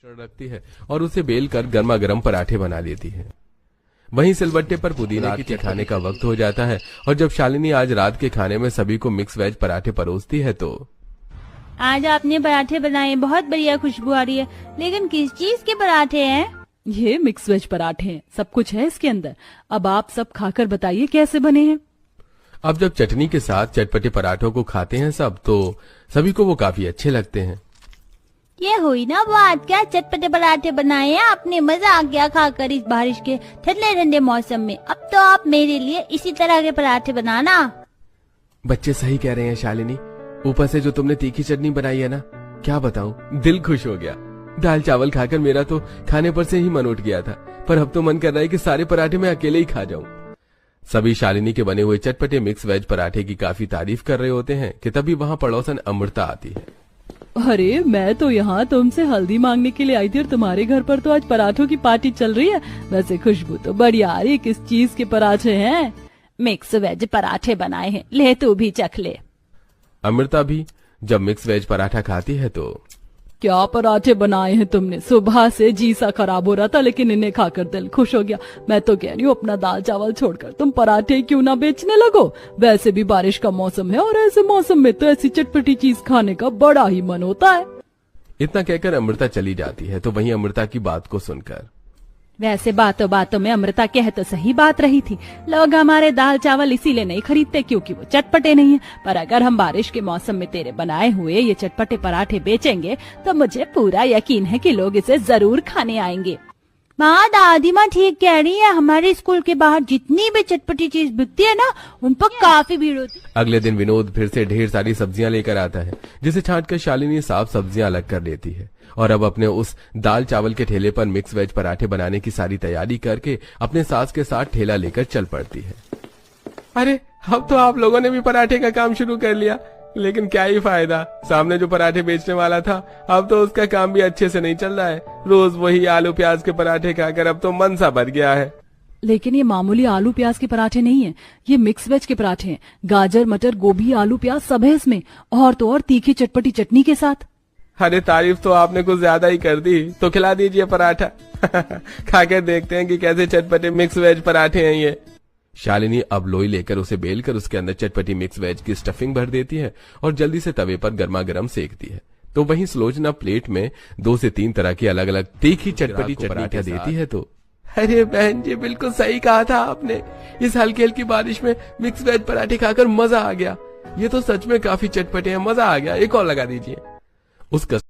रखती है और उसे बेल कर गर्मा गर्म पराठे बना लेती है। वहीं सिलबट्टे पर पुदीना की खाने का वक्त हो जाता है और जब शालिनी आज रात के खाने में सभी को मिक्स वेज पराठे परोसती है तो आज आपने पराठे बनाए, बहुत बढ़िया खुशबू आ रही है। लेकिन किस चीज के पराठे हैं? ये मिक्स वेज पराठे हैं, सब कुछ है इसके अंदर। अब आप सब खाकर बताइए कैसे बने हैं। अब जब चटनी के साथ चटपटे पराठों को खाते हैं सब तो सभी को वो काफी अच्छे लगते हैं। ये हुई ना बात, क्या चटपटे पराठे बनाए हैं आपने, मजा आ गया खाकर इस बारिश के ठंडे ठंडे मौसम में। अब तो आप मेरे लिए इसी तरह के पराठे बनाना। बच्चे सही कह रहे हैं शालिनी, ऊपर से जो तुमने तीखी चटनी बनाई है ना, क्या बताऊं, दिल खुश हो गया। दाल चावल खाकर मेरा तो खाने पर से ही मन उठ गया था, पर अब तो मन कर रहा है कि सारे पराठे मैं अकेले ही खा जाऊं। सभी शालिनी के बने हुए चटपटे मिक्स वेज पराठे की काफी तारीफ कर रहे होते हैं कि तभी वहां पड़ोसन अमृता आती है। अरे मैं तो यहाँ तुमसे हल्दी मांगने के लिए आई थी और तुम्हारे घर पर तो आज पराठों की पार्टी चल रही है। वैसे खुशबू तो बढ़िया आ रही, किस चीज के पराठे हैं? मिक्स वेज पराठे बनाए हैं, ले तू भी चख ले। अमृता भी जब मिक्स वेज पराठा खाती है तो क्या पराठे बनाए हैं तुमने? सुबह से जी सा खराब हो रहा था लेकिन इन्हें खाकर दिल खुश हो गया। मैं तो कह रही हूँ अपना दाल चावल छोड़कर तुम पराठे क्यों ना बेचने लगो। वैसे भी बारिश का मौसम है और ऐसे मौसम में तो ऐसी चटपटी चीज खाने का बड़ा ही मन होता है। इतना कहकर अमृता चली जाती है तो वहीं अमृता की बात को सुनकर वैसे बातों बातों में अमृता कह तो सही बात रही थी। लोग हमारे दाल चावल इसीलिए नहीं खरीदते क्योंकि वो चटपटे नहीं है, पर अगर हम बारिश के मौसम में तेरे बनाए हुए ये चटपटे पराठे बेचेंगे तो मुझे पूरा यकीन है कि लोग इसे जरूर खाने आएंगे। माँ, दादी माँ ठीक कह रही है, हमारे स्कूल के बाहर जितनी भी चटपटी चीज बिकती है ना, उन पर काफी भीड़ होती है। अगले दिन विनोद फिर से ढेर सारी सब्जियां लेकर आता है, जिसे छांटकर शालिनी साफ सब्जियां अलग कर लेती है और अब अपने उस दाल चावल के ठेले पर मिक्स वेज पराठे बनाने की सारी तैयारी करके अपने सास के साथ ठेला लेकर चल पड़ती है। अरे अब तो आप लोगों ने भी पराठे का काम शुरू कर लिया, लेकिन क्या ही फायदा, सामने जो पराठे बेचने वाला था अब तो उसका काम भी अच्छे से नहीं चल रहा है। रोज वही आलू प्याज के पराठे खाकर अब तो मन सा भर गया है। लेकिन ये मामूली आलू प्याज के पराठे नहीं है, ये मिक्स वेज के पराठे हैं। गाजर मटर गोभी आलू प्याज सब है इसमें, और तो और तीखी चटपटी चटनी के साथ। अरे तारीफ तो आपने कुछ ज्यादा ही कर दी, तो खिला दीजिए पराठा। खाकर देखते हैं कि कैसे चटपटे मिक्स वेज पराठे हैं ये। शालिनी अब लोई लेकर उसे बेलकर उसके अंदर चटपटी मिक्स वेज की स्टफिंग भर देती है और जल्दी से तवे पर गर्मा गर्म सेकती है। तो वहीं सुलोचना प्लेट में 2 से 3 तरह की अलग अलग तीखी चटपटी पराठे देती है। तो अरे बहन जी, बिल्कुल सही कहा था आपने, इस हल्की हल्की बारिश में मिक्स वेज पराठे खाकर मजा आ गया। ये तो सच में काफी चटपटे हैं, मजा आ गया, एक और लगा दीजिए। उसका